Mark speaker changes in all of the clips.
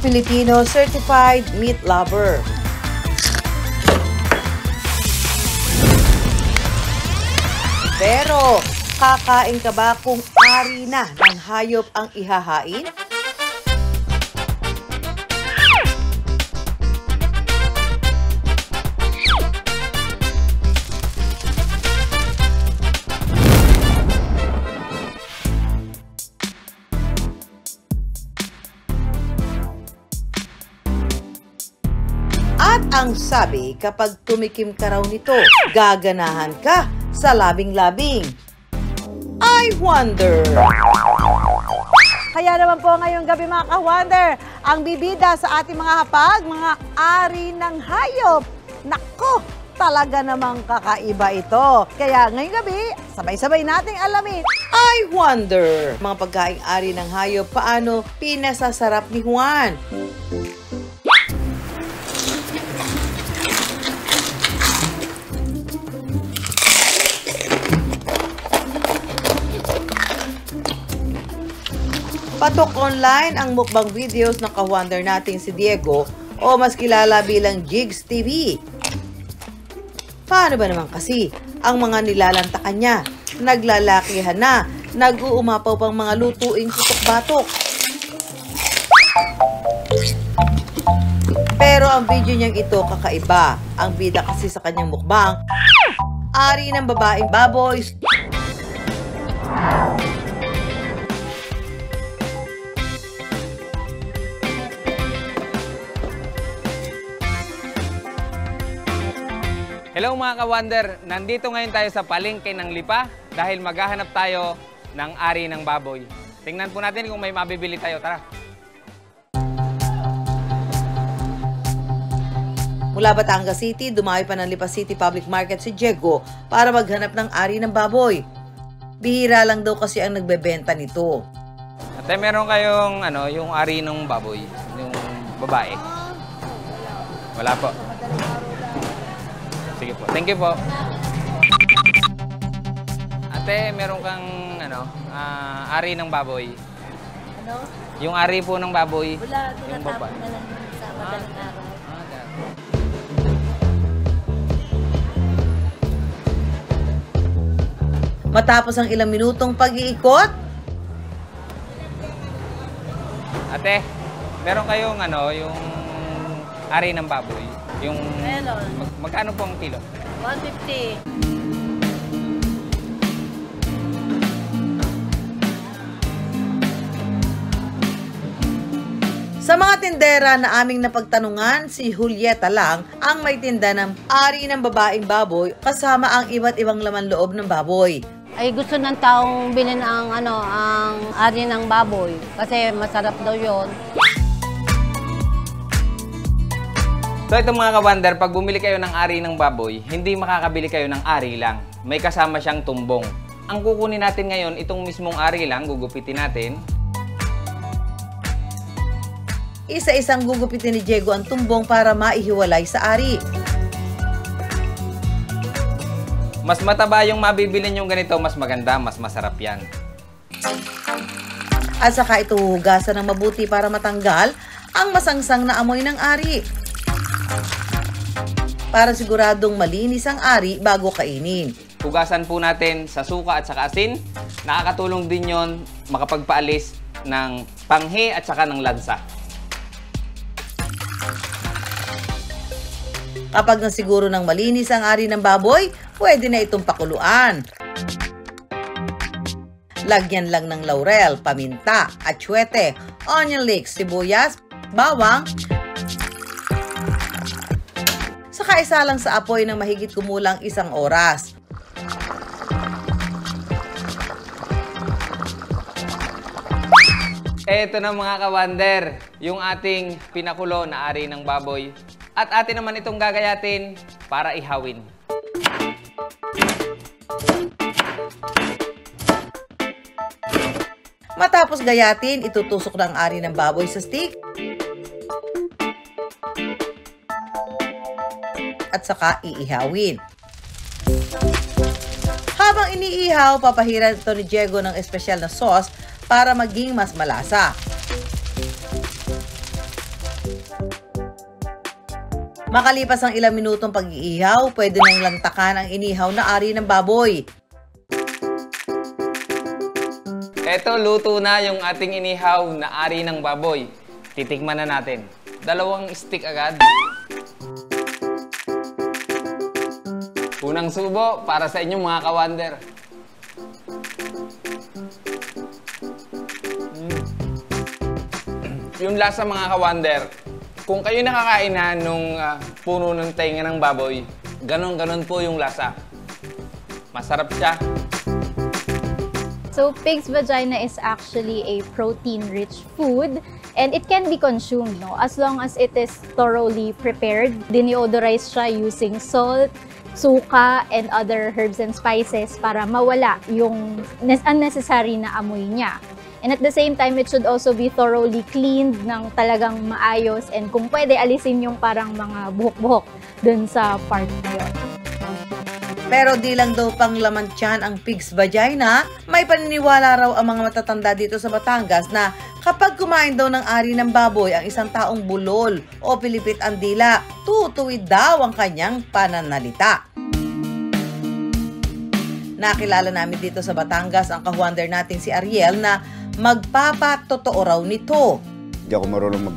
Speaker 1: Filipino Certified Meat Lover. Pero, kakain ka ba kung ari na ng hayop ang ihahain? At ang sabi, kapag tumikim ka raw nito, gaganahan ka sa labing-labing. I wonder.
Speaker 2: Kaya naman po ngayong gabi mga ka-wonder, ang bibida sa ating mga hapag, mga ari ng hayop. Nako, talaga namang kakaiba ito. Kaya ngayong gabi, sabay-sabay nating alamin.
Speaker 1: I wonder. Mga pagkaing ari ng hayop, paano pinasasarap ni Juan? Patok online ang mukbang videos ng ka-wonder nating si Diego o mas kilala bilang Jigs TV. Paano ba naman kasi ang mga nilalantakan niya? Naglalakihan na, nag-uumapaw pang mga lutuing tutok-batok. Pero ang video niyang ito kakaiba. Ang bida kasi sa kanyang mukbang, ari ng babaeng baboy.
Speaker 3: Hello mga ka-wonder! Nandito ngayon tayo sa palengke ng Lipa dahil maghahanap tayo ng ari ng baboy. Tingnan po natin kung may mabibili tayo. Tara!
Speaker 1: Mula Batangas City, dumayo pa ng Lipa City Public Market si Diego para maghanap ng ari ng baboy. Bihira lang daw kasi ang nagbebenta nito.
Speaker 3: Ate, meron kayong yung ari ng baboy, yung babae? Wala po. Sige po. Thank you po. Ate, meron kang ari ng baboy.
Speaker 4: Ano?
Speaker 3: Yung ari po ng baboy.
Speaker 4: Wala,
Speaker 3: yung
Speaker 4: tinatapon na lang sa madaling araw.
Speaker 1: Matapos ang ilang minutong pag-iikot,
Speaker 3: Ate, meron kayong yung ari ng baboy. Yung
Speaker 4: Meron.
Speaker 3: Magkano po ang kilo?
Speaker 4: 150.
Speaker 1: sa mga tindera na aming napagtanungan, si Julieta lang ang may tinda ng ari ng babaeng baboy kasama ang iba't ibang laman loob ng baboy.
Speaker 4: Ay gusto ng taong bilhin ang ari ng baboy kasi masarap daw 'yon.
Speaker 3: So ito mga ka-wonder, pag bumili kayo ng ari ng baboy, hindi makakabili kayo ng ari lang. May kasama siyang tumbong. Ang kukunin natin ngayon, itong mismong ari lang, gugupitin natin.
Speaker 1: Isa-isang gugupitin ni Diego ang tumbong para maihiwalay sa ari.
Speaker 3: Mas mataba yung mabibili nyo ganito, mas maganda, mas masarap yan.
Speaker 1: At saka ito huhugasan ng mabuti para matanggal ang masangsang na amoy ng ari. Para siguradong malinis ang ari bago kainin.
Speaker 3: Hugasan po natin sa suka at saka asin. Nakakatulong din yon makapagpaalis ng panghe at saka ng lansa.
Speaker 1: Kapag nasiguro ng malinis ang ari ng baboy, pwede na itong pakuluan. Lagyan lang ng laurel, paminta, atsuete, onion leeks, sibuyas, bawang. Saka isa lang sa apoy ng mahigit kumulang 1 oras.
Speaker 3: Eto na mga ka-wonder, yung ating pinakulo na ari ng baboy. At atin naman itong gagayatin para ihawin.
Speaker 1: Matapos gayatin, itutusok ng ari ng baboy sa stick. At saka iihawin. Habang iniihaw, papahiran ito ni Diego ng espesyal na sauce para maging mas malasa. Makalipas ang ilang minutong pag-iihaw, pwede nang lantakan ang inihaw na ari ng baboy.
Speaker 3: Eto, luto na yung ating inihaw na ari ng baboy. Titikman na natin. 2 stick agad. Unang subo para sa inyong mga ka-wonder. Yung lasa mga ka-wonder, kung kayo nakakain na nung puno ng tainga ng baboy, ganon-ganon po yung lasa. Masarap siya.
Speaker 5: So pig's vagina is actually a protein-rich food and it can be consumed, no, as long as it is thoroughly prepared. Diniodorize siya using salt, suka, and other herbs and spices para mawala yung unnecessary na amoy niya. And at the same time, it should also be thoroughly cleaned ng talagang maayos and kung pwede, alisin yung parang mga buhok-buhok dun sa part na yun.
Speaker 1: Pero di lang daw pang laman tiyan ang pig's vagina, may paniniwala raw ang mga matatanda dito sa Batangas na kapag kumain daw ng ari ng baboy ang isang taong bulol o pilipit ang dila, tutuwid daw ang kanyang pananalita. Nakilala namin dito sa Batangas ang ka-wonder nating si Ariel na magpapatotoo raw nito.
Speaker 6: Hindi ako marunong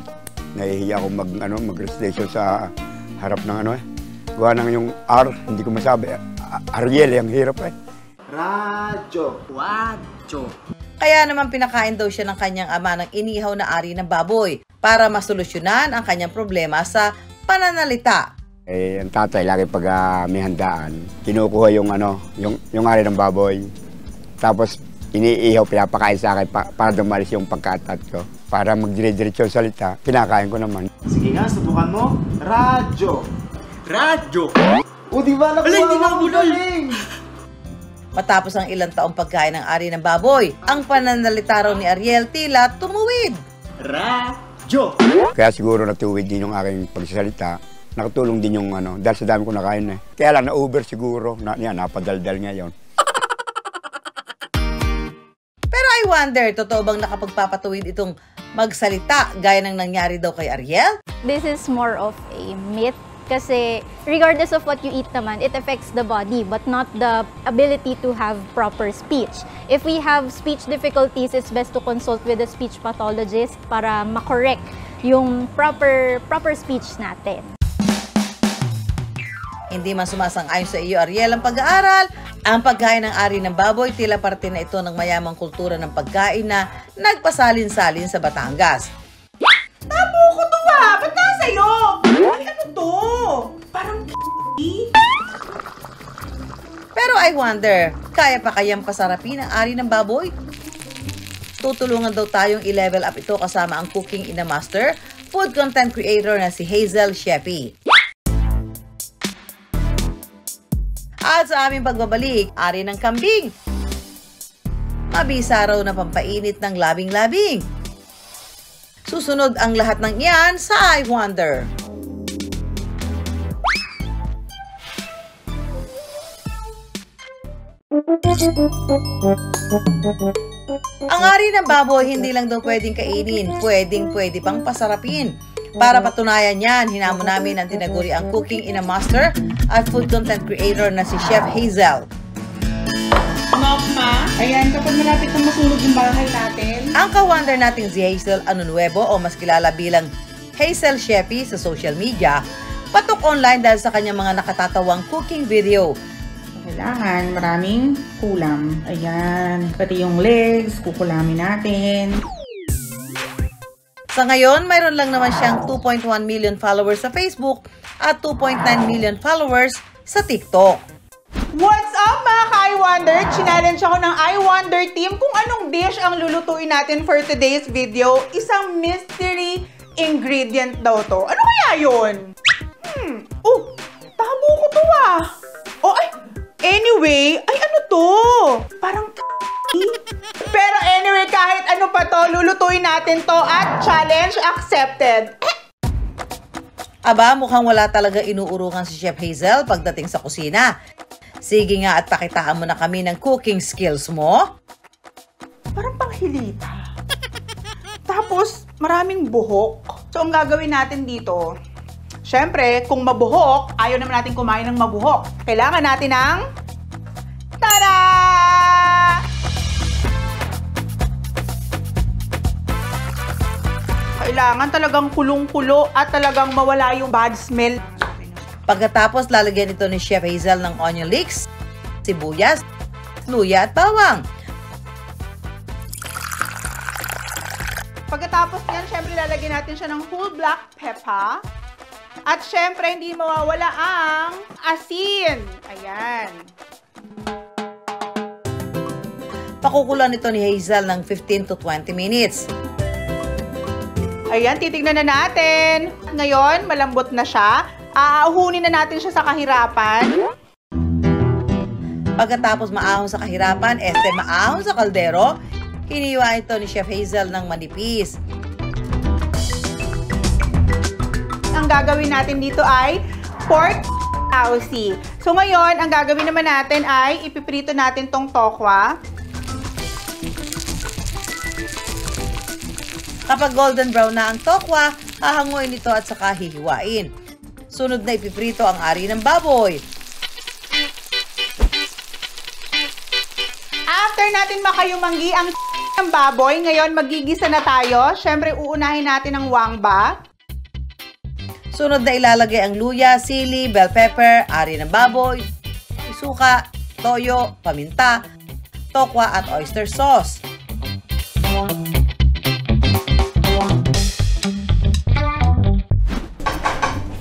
Speaker 6: nahihiya ako mag-recitation sa harap ng gawa ng yung R, hindi ko masabi. Ariel, ang hirap
Speaker 7: Radyo.
Speaker 1: Kaya naman pinakain daw siya ng kanyang ama ng inihaw na ari ng baboy para masolusyonan ang kanyang problema sa pananalita.
Speaker 6: Ang tatay, lagi pag may handaan, kinukuha yung ari ng baboy. Tapos, iniihaw, pinapakain sa akin para dumalis yung pagkatat ko. Para magdire-diretso yung salita, pinakain ko naman.
Speaker 7: Sige nga, subukan mo. Radyo. O, di ba? Nakuha mo galing.
Speaker 1: Matapos ang ilang taong pagkain ng ari ng baboy, ang pananalita raw ni Ariel tila tumuwid.
Speaker 7: Radyo.
Speaker 6: Kaya siguro natuwid din yung aking pagsasalita. Nakatulong din yung dahil sa dami ko nakain Kaya lang na-over siguro, napadaldal ngayon.
Speaker 1: Pero I wonder, totoo bang nakapagpapatuwid itong magsalita gaya ng nangyari daw kay Ariel?
Speaker 5: This is more of a myth kasi regardless of what you eat naman, it affects the body but not the ability to have proper speech. If we have speech difficulties, it's best to consult with a speech pathologist para makorek yung proper speech natin.
Speaker 1: Hindi man sumasang-ayon sa iyo, Ariel, ang pag-aaral. Ang pagkain ng ari ng baboy, tila parte na ito ng mayamang kultura ng pagkain na nagpasalin-salin sa Batangas.
Speaker 8: Tabo ko to Ba't nasa'yo? Ay, ano to? Parang
Speaker 1: Pero I wonder, kaya pa kayang pasarapin ang ari ng baboy? Tutulungan daw tayong i-level up ito kasama ang Cooking in a Master, food content creator na si Hazel Sheppy. At sa aming pagbabalik, ari ng kambing. Mabisa raw na pampainit ng labing-labing. Susunod ang lahat ng iyan sa I Wonder. Ang ari ng baboy hindi lang daw pwedeng kainin, pwede pang pasarapin. Para patunayan yan, hinamon namin ang tinaguri ang Cooking in a Master at food content creator na si Chef Hazel.
Speaker 8: Mama, ayan, kapag malapit na masunog yung bahay natin.
Speaker 1: Ang ka-wonder nating si Hazel Anunuevo o mas kilala bilang Hazel Sheppy sa social media, patok online dahil sa kanyang mga nakatatawang cooking video.
Speaker 8: Kailangan maraming kulam. Ayan, pati yung legs, kukulamin natin.
Speaker 1: Sa ngayon, mayroon lang naman siyang 2.1 million followers sa Facebook at 2.9 million followers sa TikTok.
Speaker 8: What's up mga ka-I Wonder? Challenge ako ng I Wonder team kung anong dish ang lulutuin natin for today's video. Isang mystery ingredient daw to. Ano kaya yun? Oh, tabo ko to Oh, ay, anyway, ay ano to? Parang pero anyway, kahit ano pa to, lulutuin natin to at challenge accepted.
Speaker 1: Aba, mukhang wala talaga inuurungan si Chef Hazel pagdating sa kusina. Sige nga at pakitaan mo na kami ng cooking skills mo.
Speaker 8: Parang panghilita. Tapos, maraming buhok. So, ang gagawin natin dito, Siyempre, kung mabuhok, ayaw naman natin kumain ng mabuhok. Kailangan natin ng... Tada! Kailangan talagang kulong-kulo at talagang mawala yung bad smell.
Speaker 1: Pagkatapos, lalagyan ito ni Chef Hazel ng onion leeks, sibuyas, luya at bawang.
Speaker 8: Pagkatapos yan, syempre lalagyan natin siya ng whole black pepper. At syempre, hindi mawawala ang asin. Ayan.
Speaker 1: Pakukulan ito ni Hazel ng 15 to 20 minutes.
Speaker 8: Ayan, titignan na natin. Ngayon, malambot na siya. Aahunin na natin siya sa kahirapan.
Speaker 1: Pagkatapos maahon sa kahirapan, maahon sa kaldero, hiniwa ito ni Chef Hazel ng manipis.
Speaker 8: Ang gagawin natin dito ay pork tausi. So ngayon, ang gagawin naman natin ay ipiprito natin tong tokwa.
Speaker 1: Kapag golden brown na ang tokwa, hahanguin ito at saka hihiwain. Sunod na ipiprito ang ari ng baboy.
Speaker 8: After natin makayumanggi ang ng baboy, ngayon magigisa na tayo. Siyempre, uunahin natin ang wangba.
Speaker 1: Sunod na ilalagay ang luya, sili, bell pepper, ari ng baboy, suka, toyo, paminta, tokwa at oyster sauce.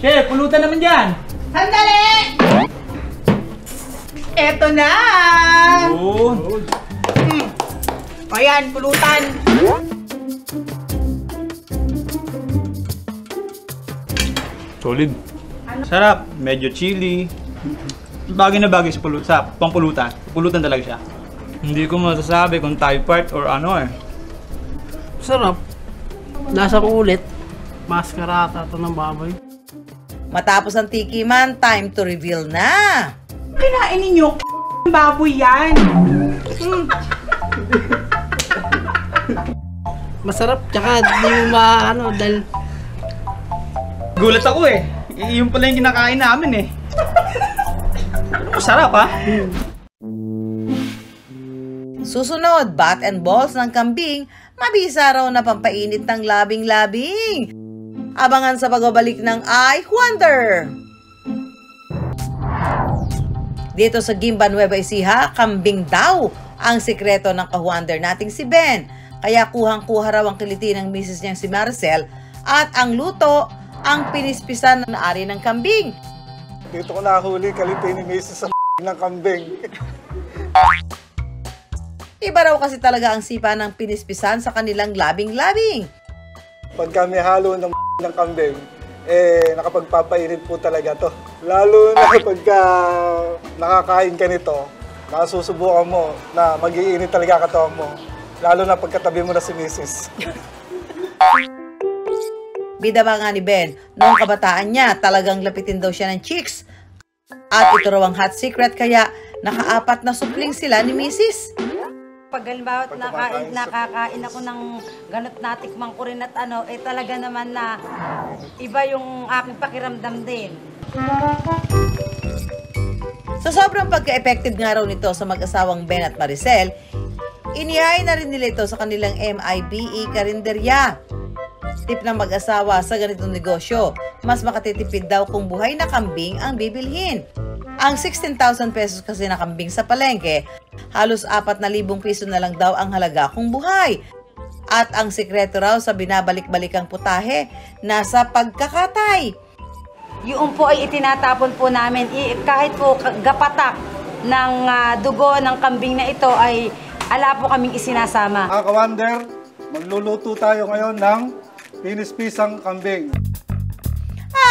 Speaker 7: Chef, pulutan naman dyan!
Speaker 8: Sandali! Eto na!
Speaker 7: Good!
Speaker 8: Ayan, pulutan.
Speaker 7: Solid. Sarap. Medyo chili. Bagay na bagay sa pangpulutan. Pulutan talaga siya. Hindi ko masasabi kung Thai part or ano eh.
Speaker 9: Sarap. Lasang ulit. Maskarata ito ng baboy.
Speaker 1: Matapos ang tikiman, time to reveal na!
Speaker 8: Kinain ninyo, baboy yan.
Speaker 9: Masarap, tsaka di mo maano dahil...
Speaker 7: Gulat ako eh. Yung pala yung kinakain namin eh. Sarap ah.
Speaker 1: Susunod, bat and balls ng kambing, mabisa raw na pampainit ng labing-labing. Abangan sa pagbabalik ng I Wonder! Dito sa Gimba, Nueva Ecija, kambing daw ang sikreto ng ka-wonder nating si Ben. Kaya kuhang-kuha raw ang kiliti ng misis niyang si Maricel at ang luto ang pinispisan na ari ng kambing.
Speaker 10: Dito ko nahuli kaliti ni misis sa ng kambing.
Speaker 1: Iba raw kasi talaga ang sipa ng pinispisan sa kanilang labing-labing.
Speaker 10: Pag kami halo ng kambing, nakapagpapainit po talaga to. Lalo na pagka nakakain ka nito, nasusubukan mo na mag-iinit talaga katawan mo. Lalo na pagkatabi mo na si misis.
Speaker 1: Bida ba nga ni Ben, noong kabataan niya, talagang lapitin daw siya ng chicks. At ito raw ang hot secret kaya nakaapat na supling sila ni misis.
Speaker 4: Pag halimbawa nakakain ako ng ganot natikmang ko rin at talaga naman na iba yung aking pakiramdam din.
Speaker 1: Sa sobrang pagka-effective nga raw nito sa mag-asawang Ben at Maricel, inihain na rin nila ito sa kanilang MIBE karinderya. Tip ng mag-asawa sa ganitong negosyo, mas makatitipid daw kung buhay na kambing ang bibilhin. Ang 16,000 pesos kasi na kambing sa palengke, halos 4,000 piso na lang daw ang halaga kung buhay. At ang sikreto raw sa binabalik-balikang putahe, nasa pagkakatay.
Speaker 4: Yung po ay itinatapon po namin, kahit po gapatak ng dugo ng kambing na ito ay ala po kaming isinasama.
Speaker 10: Mga ka-wonder, magluluto tayo ngayon ng pinispisang kambing.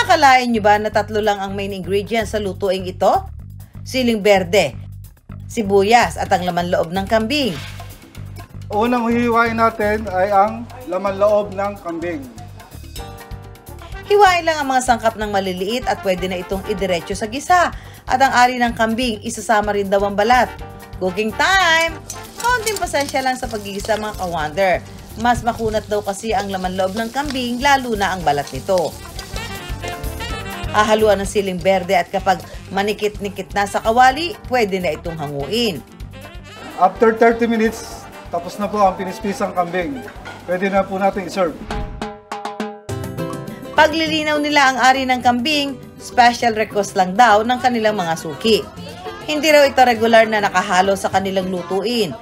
Speaker 1: Akalain nyo ba na 3 lang ang main ingredients sa lutuing ito? Siling berde, sibuyas at ang laman loob ng kambing.
Speaker 10: Unang hihiwain natin ay ang laman loob ng kambing.
Speaker 1: Hiwain lang ang mga sangkap ng maliliit at pwede na itong idiretso sa gisa. At ang ari ng kambing, isasama rin daw ang balat. Cooking time! Kaunting pasensya lang sa pagigisa mga ka-wonder. Mas makunat daw kasi ang laman loob ng kambing, lalo na ang balat nito. Hahaluan ng siling berde at kapag manikit-nikit na sa kawali, pwede na itong hanguin.
Speaker 10: After 30 minutes, tapos na po ang pinispisang kambing. Pwede na po natin i-serve.
Speaker 1: Paglilinaw nila ang ari ng kambing, special request lang daw ng kanilang mga suki. Hindi raw ito regular na nakahalo sa kanilang lutuin.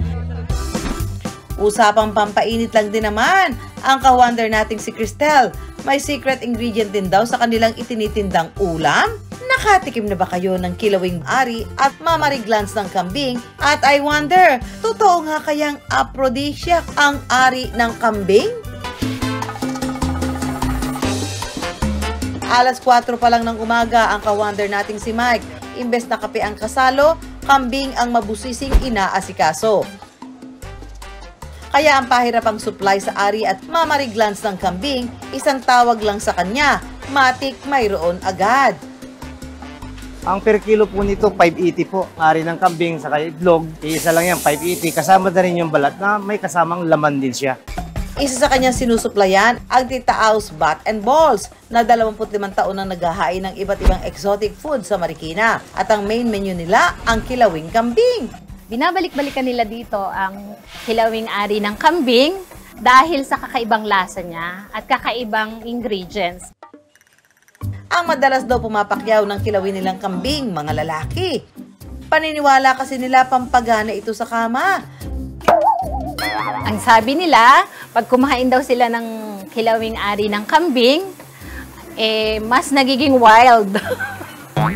Speaker 1: Usapang pampainit lang din naman ang ka-wonder nating si Cristel. May secret ingredient din daw sa kanilang itinitindang ulam. Nakatikim na ba kayo ng kilawing ari at mamariglans ng kambing? At I wonder, totoo nga kayang aphrodisiac ang ari ng kambing? Alas 4 pa lang ng umaga ang ka-wonder nating si Mike. Imbes na kape ang kasalo, kambing ang mabusising inaasikaso. Kaya ang pahirapang supply sa ari at mamariglans ng kambing, isang tawag lang sa kanya, matik mayroon agad.
Speaker 11: Ang per kilo po nito, 580 po. Ari ng kambing, saka itlog, isa lang yan, 580. Kasama na rin yung balat na may kasamang laman din siya.
Speaker 1: Isa sa kanyang sinusuplayan ang Tita Au's Bat and Balls na 25 taon nang naghahain ng iba't ibang exotic food sa Marikina. At ang main menu nila, ang kilawing kambing.
Speaker 12: Binabalik-balikan nila dito ang kilawing ari ng kambing dahil sa kakaibang lasa niya at kakaibang ingredients.
Speaker 1: Ang madalas daw pumapakyaw ng kilawin nilang kambing, mga lalaki. Paniniwala kasi nila pampagana ito sa kama.
Speaker 12: Ang sabi nila, pag kumain daw sila ng kilawing ari ng kambing, mas nagiging wild.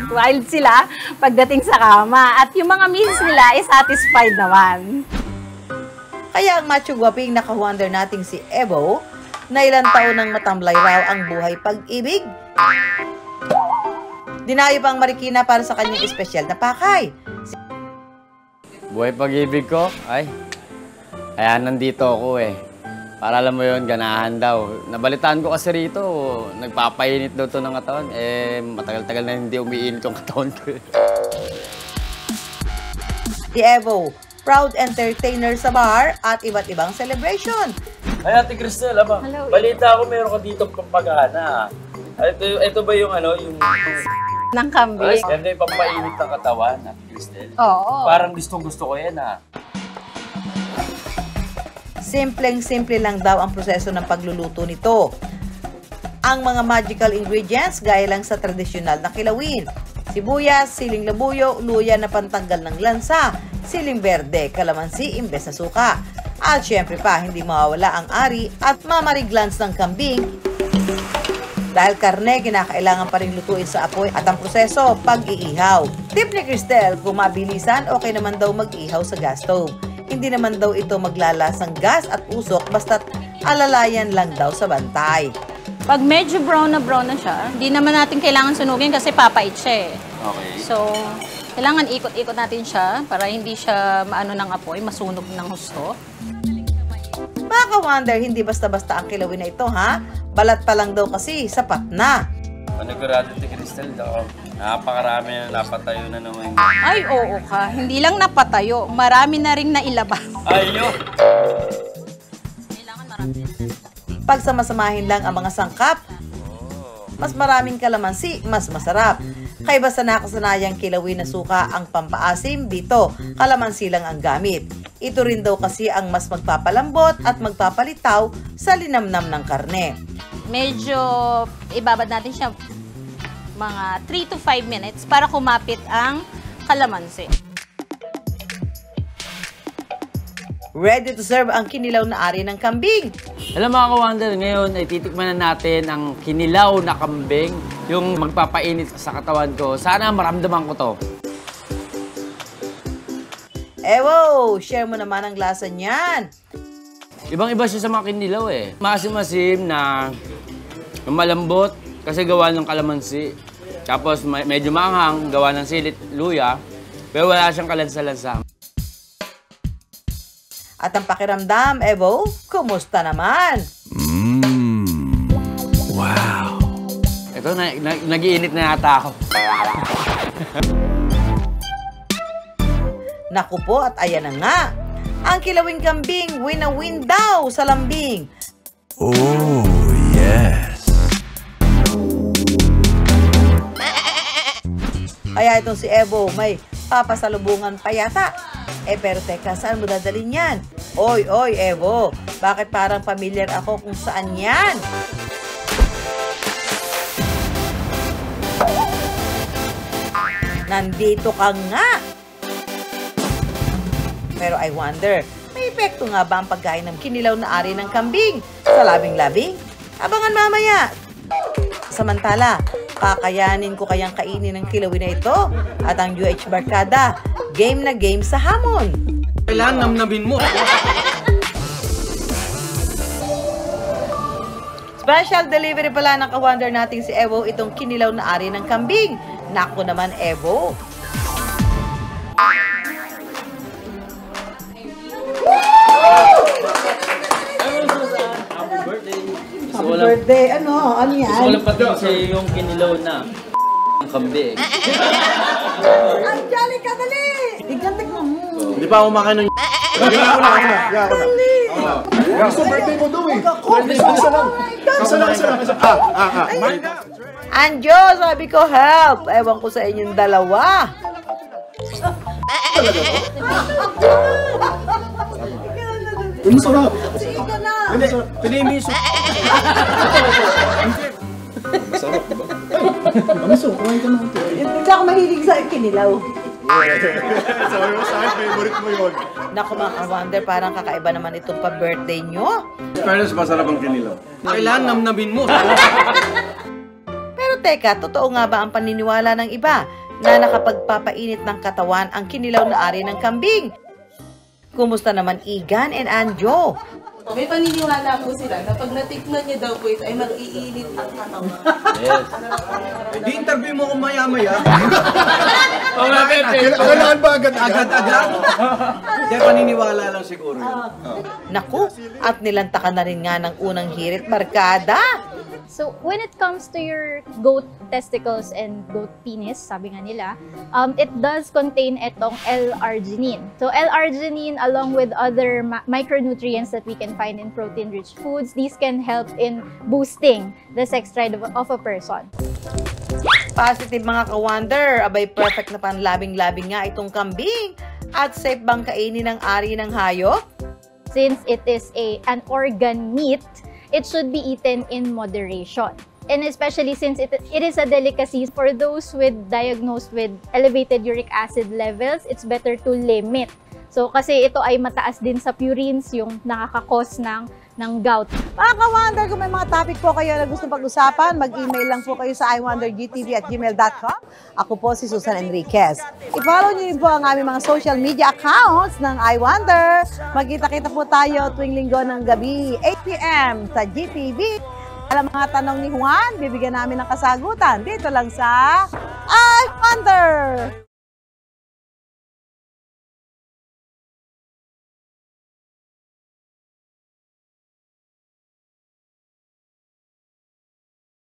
Speaker 12: Wild sila pagdating sa kama. At yung mga meals nila ay satisfied naman.
Speaker 1: Kaya ang macho gwaping naka-wonder nating si Evo, na ilang taon nang matamlay raw ang buhay pag-ibig. Dinayo pa ang Marikina para sa kanyang espesyal na pakay.
Speaker 13: Buhay pag-ibig ko? Ay, kaya nandito ako Para alam mo yun, ganahan daw. Nabalitaan ko kasi rito, nagpapainit daw to ng katawan. Matagal-tagal na hindi umiinit yung katawan ko.
Speaker 1: Si Evo, proud entertainer sa bar at iba't ibang celebration.
Speaker 14: Ay, Ate Cristel, balita ako meron ka dito pampagana. Ito ba yung yung...
Speaker 12: Ng kambing.
Speaker 14: Ay, ganda yung pampainit ng katawan, Ate Cristel.
Speaker 12: Oo.
Speaker 14: Parang gustong-gusto ko yan,
Speaker 1: Simpleng-simple lang daw ang proseso ng pagluluto nito. Ang mga magical ingredients gaya lang sa tradisyonal na kilawin. Sibuyas, siling labuyo, luya na pantanggal ng lansa, siling berde, kalamansi imbes na suka. At syempre pa, hindi mawawala ang ari at mamariglans ng kambing. Dahil karne, kinakailangan pa rin lutuin sa apoy at ang proseso, pag-iihaw. Tip ni Cristel, kung mabilisan, okay naman daw mag-ihaw sa gas stove. Hindi naman daw ito maglalasang gas at usok basta't alalayan lang daw sa bantay.
Speaker 12: Pag medyo brown na siya, hindi naman natin kailangan sunugin kasi papait siya
Speaker 14: Okay.
Speaker 12: So, kailangan ikot-ikot natin siya para hindi siya maano ng apoy, masunog ng husto.
Speaker 1: Mga ka-wonder, hindi basta-basta ang kilawin na ito, ha? Balat pa lang daw kasi, sapat na.
Speaker 14: Panigurado, Ate Cristel, napakarami na napatayo na naman.
Speaker 12: Ay, oo ka. Hindi lang napatayo. Marami na rin nailabas.
Speaker 14: Ayo!
Speaker 1: Pag samasamahin lang ang mga sangkap, mas maraming kalamansi, mas masarap. Kaya basta nakasanayang kilawin na suka ang pampaasim, dito kalamansi lang ang gamit. Ito rin daw kasi ang mas magpapalambot at magpapalitaw sa linamnam ng karne.
Speaker 12: Medyo ibabad natin siya mga 3 to 5 minutes para kumapit ang kalamansi.
Speaker 1: Ready to serve ang kinilaw na ari ng kambing.
Speaker 13: Alam mga ka-wonder, ngayon ay titikman na natin ang kinilaw na kambing, yung magpapainit sa katawan ko. Sana maramdaman ko to.
Speaker 1: Ewo, share mo naman ang lasa niyan.
Speaker 13: Ibang-iba siya sa mga kinilaw Masim-masim na malambot kasi gawa ng kalamansi. Tapos medyo maanghang, gawa ng silit, luya. Pero wala siyang kalansa-lansa.
Speaker 1: At ang pakiramdam, Evo, kumusta naman?
Speaker 13: Wow! Ito, nag-iinit na yata ako.
Speaker 1: Naku po, at ayan na nga. Ang kilawing kambing, win na win daw sa lambing.
Speaker 15: Oh, yes.
Speaker 1: Kaya itong si Evo may papasalubungan pa yata. Pero teka, saan mo dadalhin yan? Oy, Evo, bakit parang familiar ako kung saan yan? Nandito ka nga! Pero I wonder, may epekto nga ba ang pagkain ng kinilaw na ari ng kambing sa labing-labing? Abangan mamaya! Samantala, kakayanin ko kayang kainin ng kilawin na ito at ang UH Barkada, game na game sa hamon.
Speaker 14: Kailangan namnabin mo.
Speaker 1: Special delivery pala ng ka-wonder nating si Evo itong kinilaw na ari ng kambing. Naku naman, Evo.
Speaker 14: Happy birthday.
Speaker 2: Ano yan?
Speaker 14: Gusto ko lang pati sa'yo yung kinilaw na ang kambing.
Speaker 2: Ang jolly ka, dali! Igantik mo.
Speaker 14: Hindi pa ako makain ng
Speaker 2: Dali!
Speaker 10: Gusto birthday mo daw eh. Isa lang.
Speaker 1: Anjo, sabi ko help. Ewan ko sa inyong dalawa.
Speaker 10: Ang sarap.
Speaker 14: Pinimi yung
Speaker 10: Masarap, diba? Amiso, kumain ka na ito.
Speaker 2: Hindi ako mahilig sa kinilaw.
Speaker 10: Sabi mo sa akin, favorite mo yun.
Speaker 1: Naku mga ka-wonder, parang kakaiba naman itong pa-birthday nyo.
Speaker 10: Fairness, masarap ang kinilaw.
Speaker 14: Kailangan namnabin mo.
Speaker 1: Pero teka, totoo nga ba ang paniniwala ng iba na nakapagpapainit ng katawan ang kinilaw na ari ng kambing? Kumusta naman Igan and Anjo?
Speaker 15: May paniniwala po sila na pag natikman niyo daw po ito ay mag-iinit ang katawan.
Speaker 14: Yes.
Speaker 11: Di interview mo kung maya-maya.
Speaker 10: Kailangan ba agad-agad?
Speaker 11: Hindi, paniniwala lang siguro yun.
Speaker 1: Naku, at nilantakan na rin nga ng unang hirit barkada.
Speaker 5: So, when it comes to your goat testicles and goat penis, sabi nga nila, it does contain itong L-arginine. So, L-arginine along with other micronutrients that we can find in protein-rich foods, these can help in boosting the sex drive of a person.
Speaker 1: Positive mga ka-wonder, abay perfect na panlabing-labing nga itong kambing. At safe bang kainin ng ari ng hayop?
Speaker 5: Since it is an organ meat, it should be eaten in moderation. And especially since it is a delicacy for those diagnosed with elevated uric acid levels, it's better to limit. So kasi ito ay mataas din sa purines, yung nakakakos ng gout.
Speaker 2: Mga ka-wonder, kung may mga topic po kayo na gusto pag-usapan, mag-email lang po kayo sa iwondergtv@gmail.com. Ako po si Susan Enriquez. I-follow niyo rin po ang aming mga social media accounts ng iWonder. Magkita-kita po tayo tuwing linggo ng gabi, 8 p.m. sa GTV. Alam mga tanong ni Juan, bibigyan namin ng kasagutan dito lang sa iWonder!